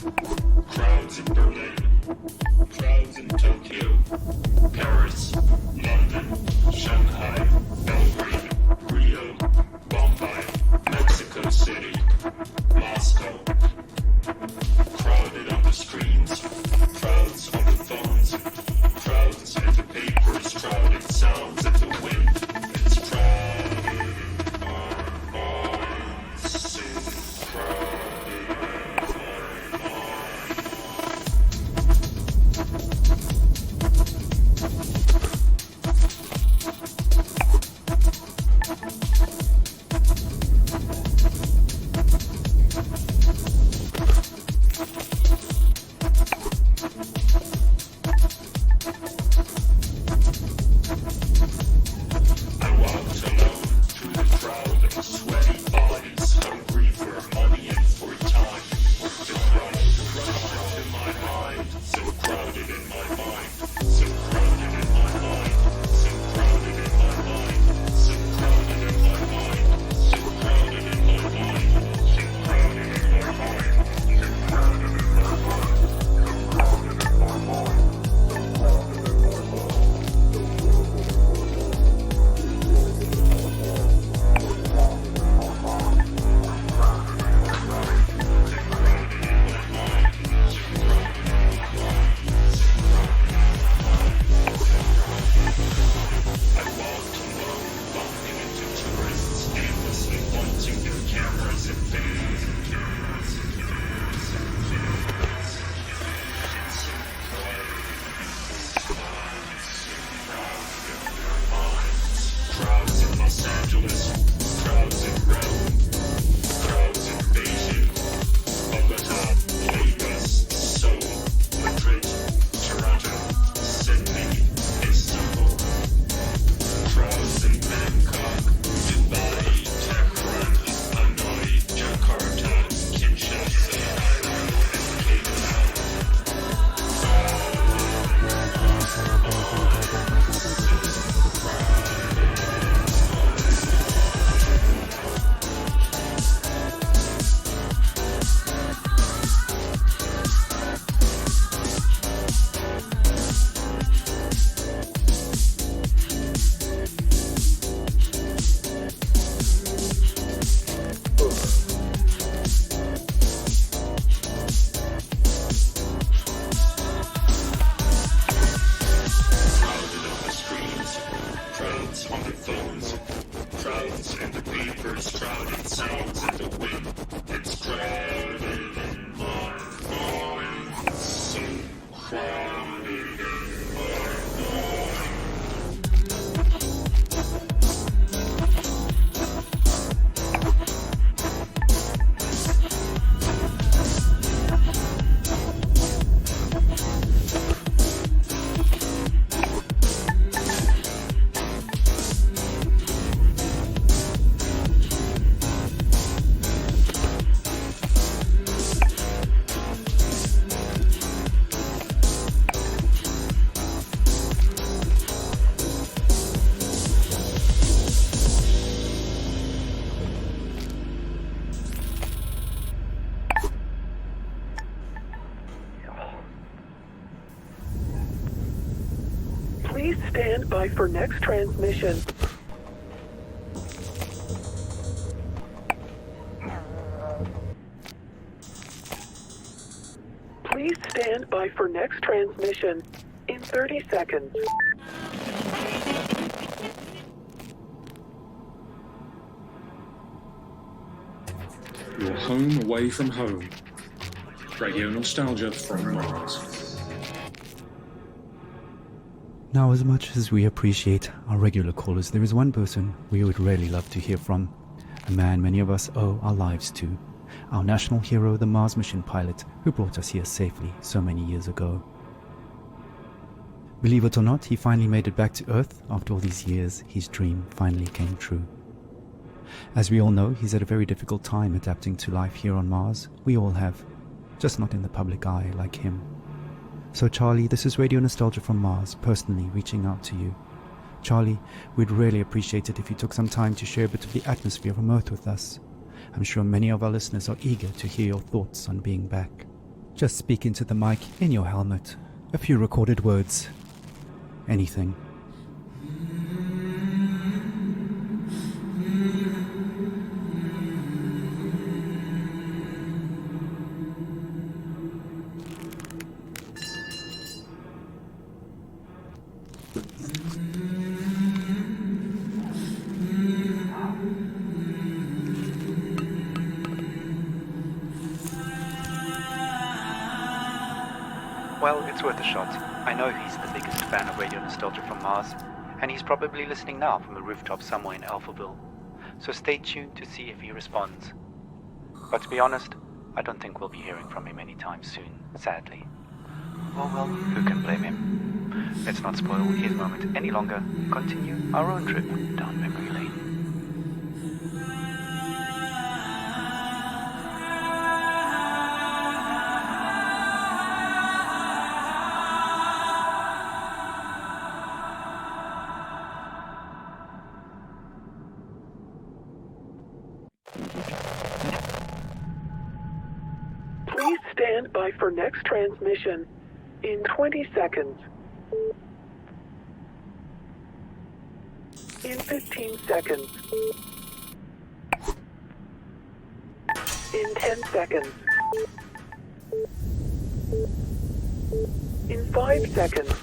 Crowds in Berlin, crowds in Tokyo, Paris, London, Shanghai, Belgrade, Rio, Bombay, Mexico City, Moscow. Crowded on the screens, crowds on the phones, crowds in the papers, crowded sounds in the wind. It's crowded in our minds, so crowded in our Please stand by for next transmission. Please stand by for next transmission in 30 seconds. You're home away from home. Radio nostalgia from Mars. Now, as much as we appreciate our regular callers, there is one person we would really love to hear from. A man many of us owe our lives to. Our national hero, the Mars mission pilot who brought us here safely so many years ago. Believe it or not, he finally made it back to Earth. After all these years, his dream finally came true. As we all know, he's had a very difficult time adapting to life here on Mars. We all have, just not in the public eye like him. So Charlie, this is Radio Nostalgia from Mars, personally reaching out to you. Charlie, we'd really appreciate it if you took some time to share a bit of the atmosphere from Earth with us. I'm sure many of our listeners are eager to hear your thoughts on being back. Just speak into the mic in your helmet. A few recorded words. Anything. Well, it's worth a shot. I know he's the biggest fan of Radio Nostalgia from Mars, and he's probably listening now from a rooftop somewhere in Alphaville. So stay tuned to see if he responds. But to be honest, I don't think we'll be hearing from him anytime soon, sadly. Oh well, who can blame him? Let's not spoil his moment any longer. Continue our own trip down memory lane. Please stand by for next transmission in 20 seconds. In 15 seconds. In 10 seconds. In 5 seconds.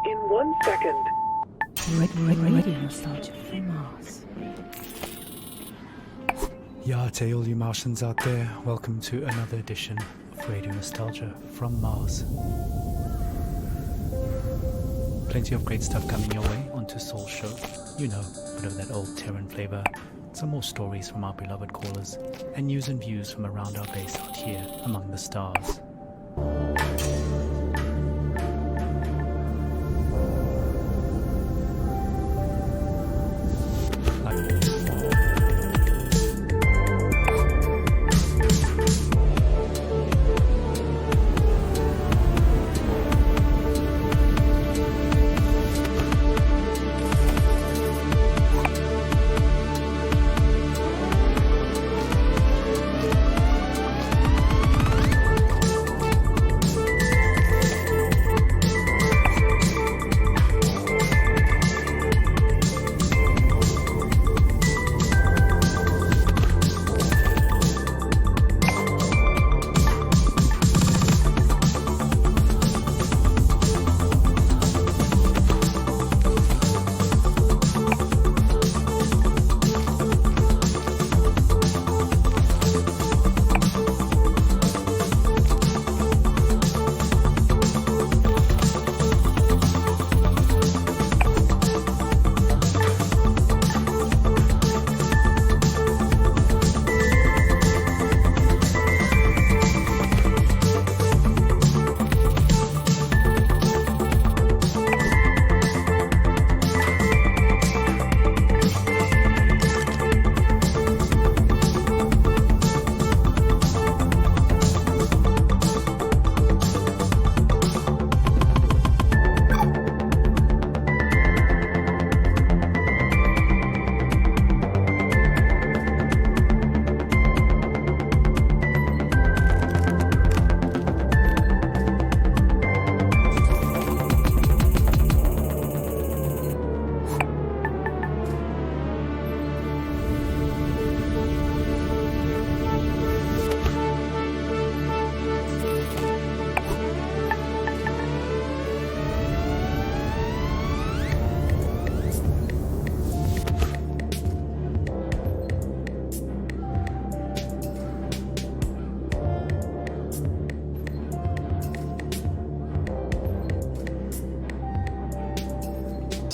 In 1 second. Radio Nostalgia from Mars. Yeah, to all you Martians out there, welcome to another edition of Radio Nostalgia from Mars. Plenty of great stuff coming your way onto Soul Show. You know, bit of that old Terran flavor, some more stories from our beloved callers, and news and views from around our base out here among the stars.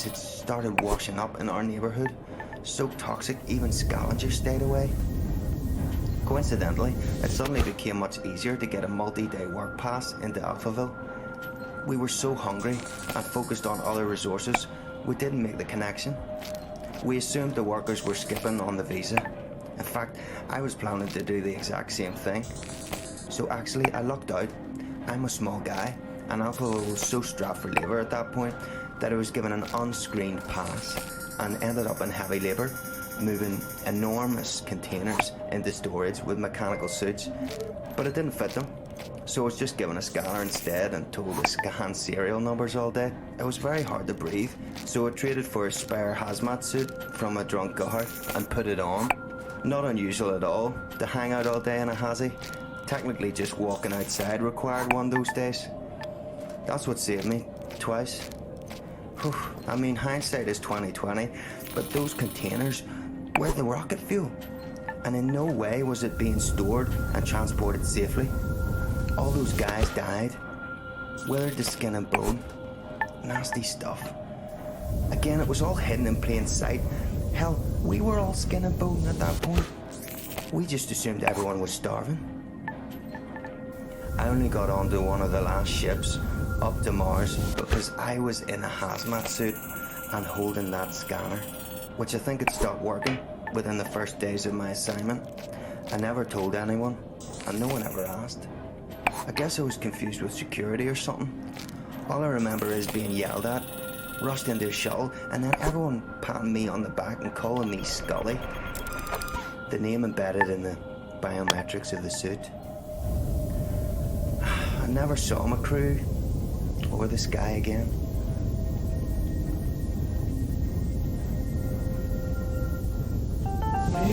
It started washing up in our neighborhood, so toxic even scavengers stayed away. Coincidentally, it suddenly became much easier to get a multi-day work pass into Alphaville. We were so hungry and focused on other resources, we didn't make the connection. We assumed the workers were skipping on the visa. In fact, I was planning to do the exact same thing. So actually, I lucked out. I'm a small guy, and Alphaville was so strapped for labour at that point that I was given an unscreened pass and ended up in heavy labour, moving enormous containers into storage with mechanical suits, but it didn't fit them. So I was just given a scanner instead and told to scan serial numbers all day. It was very hard to breathe, so I traded for a spare hazmat suit from a drunk guard and put it on. Not unusual at all to hang out all day in a hazy. Technically just walking outside required one those days. That's what saved me, twice. Whew. I mean, hindsight is 20/20, but those containers were the rocket fuel. And in no way was it being stored and transported safely. All those guys died, withered to skin and bone. Nasty stuff. Again, it was all hidden in plain sight. Hell, we were all skin and bone at that point. We just assumed everyone was starving. I only got onto one of the last ships up to Mars because I was in a hazmat suit and holding that scanner, which I think had stopped working within the first days of my assignment. I never told anyone, and no one ever asked. I guess I was confused with security or something. All I remember is being yelled at, rushed into a shuttle, and then everyone patting me on the back and calling me Scully. The name embedded in the biometrics of the suit. I never saw my crew or the sky again.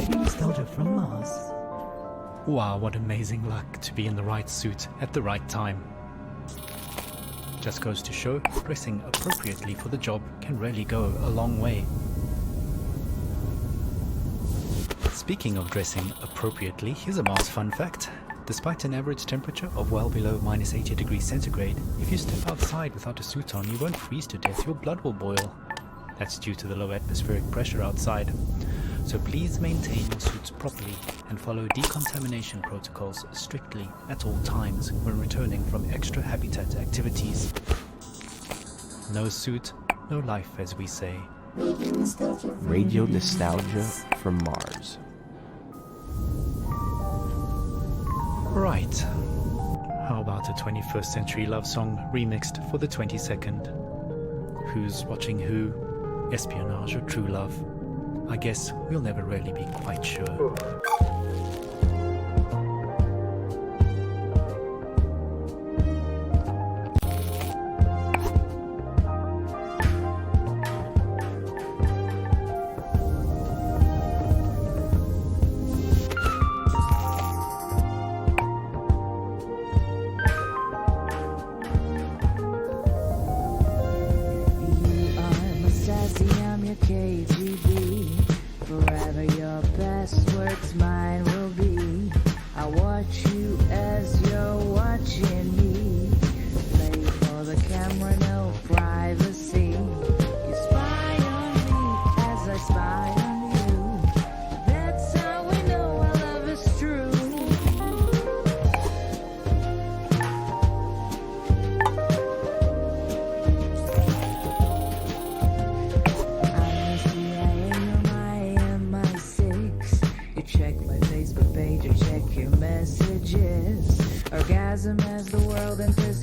Nostalgia from Mars. Wow, what amazing luck to be in the right suit at the right time. Just goes to show, dressing appropriately for the job can really go a long way. Speaking of dressing appropriately, here's a Mars fun fact. Despite an average temperature of well below minus 80 degrees centigrade, if you step outside without a suit on, you won't freeze to death, your blood will boil. That's due to the low atmospheric pressure outside. So please maintain your suits properly and follow decontamination protocols strictly at all times when returning from extra habitat activities. No suit, no life, as we say. Radio nostalgia from Mars. Right. How about a 21st century love song remixed for the 22nd? Who's watching who? Espionage or true love? I guess we'll never really be quite sure.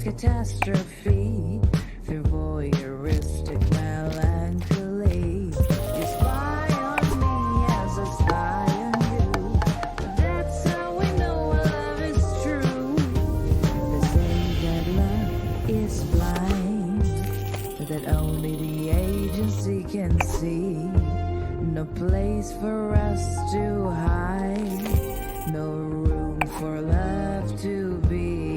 Catastrophe through voyeuristic melancholy. You spy on me as I spy on you. That's how we know our love is true. They say that love is blind, that only the agency can see. No place for us to hide, no room for love to be.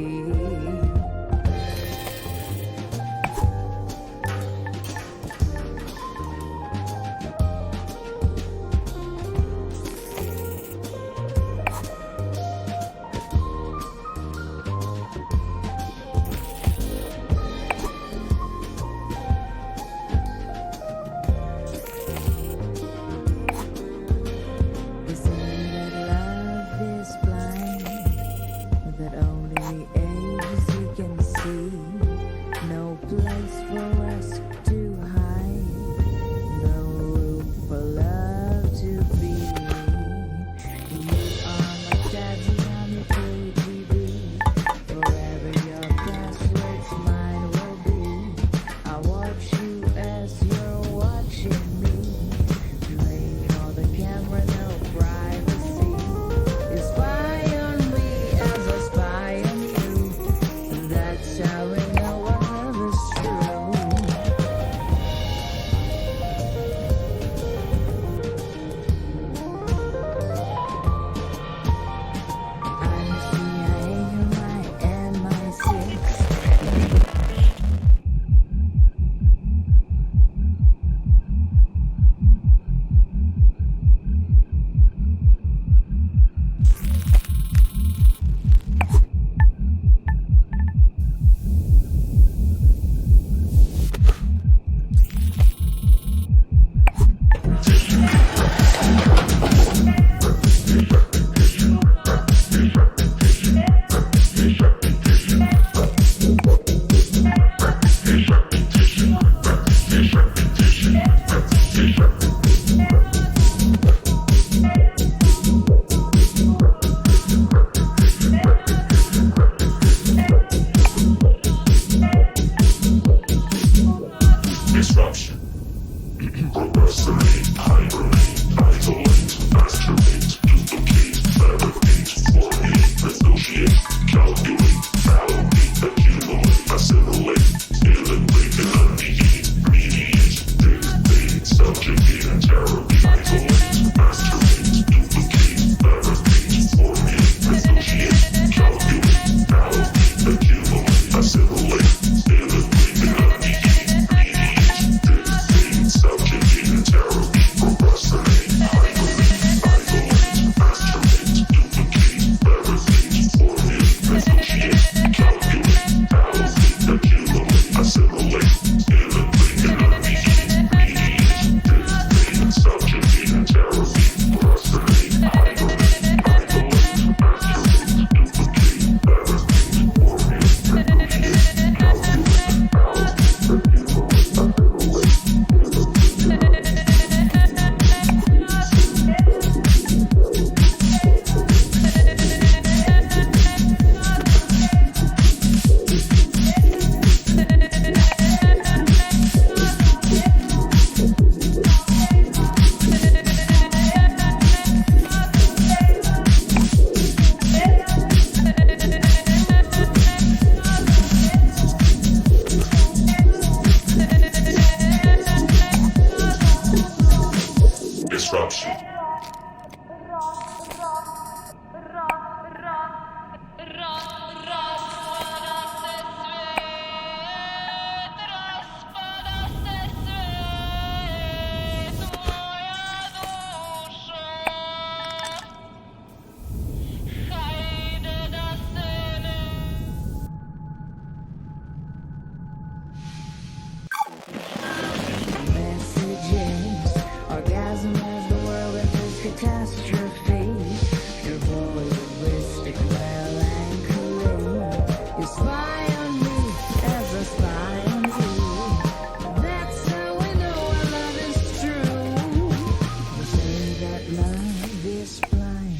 They say that love is blind, that only the Procrastinate, hibernate, isolate, masturbate, duplicate, fabricate, formulate, negotiate, calculate, allocate, accumulate, assimilate, integrate, delineate, mediate, dictate, subjugate, interrogate, isolate, masturbate, duplicate, fabricate, formulate, negotiate, calculate, allocate, accumulate, assimilate, integrate, delineate, mediate, dictate, subjugate, interrogate, procrastinate, hibernate, isolate, masturbate, duplicate, fabricate, formulate, negotiate, calculate, allocate, accumulate, assimilate, integrate, delineate, mediate, dictate, subjugate, interrogate, procrastinate, hibernate, isolate, masturbate, duplicate, fabricate, formulate, negotiate, calculate, disruption. Messages, orgasm as the world enters catastrophe. Your voyeuristic melancholy. You spy on me as I spy on you. That's how we know our love is true. They say that love is blind,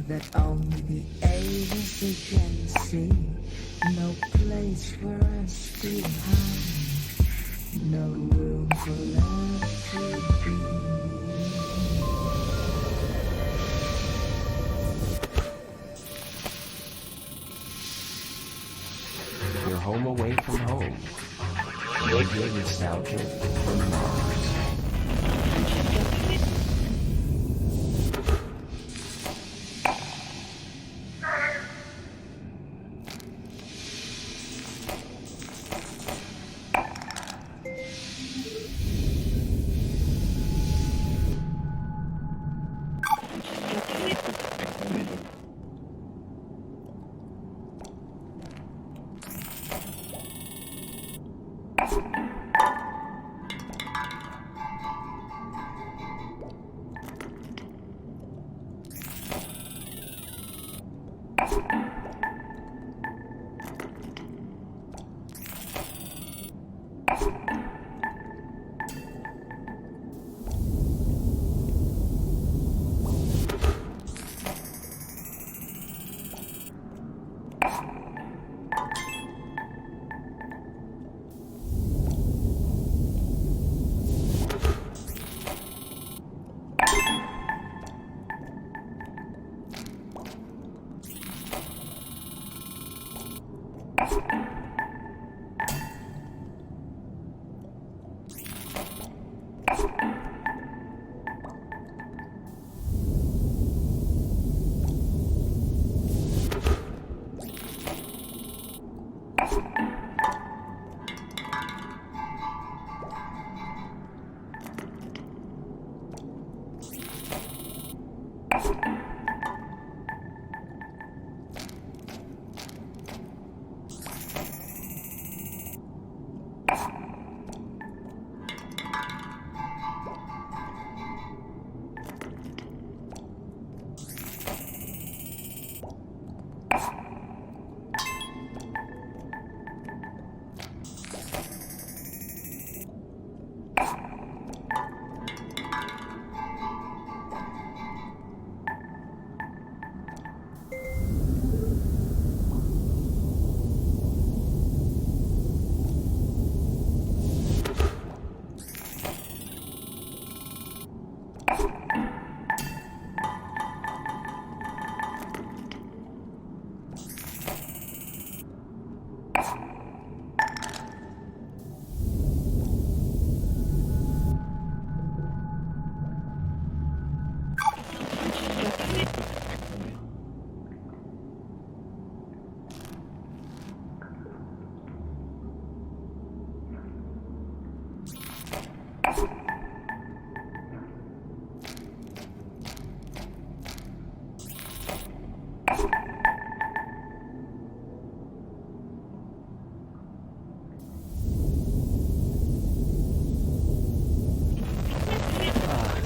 that only the agency can see. No place for us to hide. No room for love to be. Your home away from home. Radio nostalgia from Mars.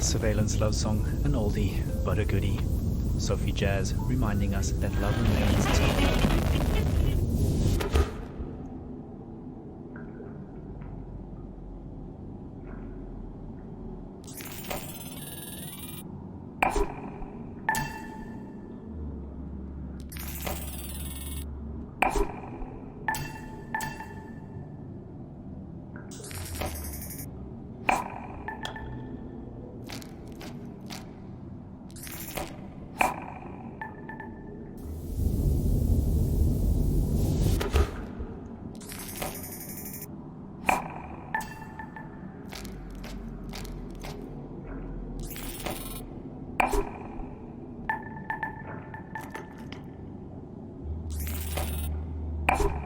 Surveillance love song, an oldie but a goodie. Sophie Jazz reminding us that love remains tough. you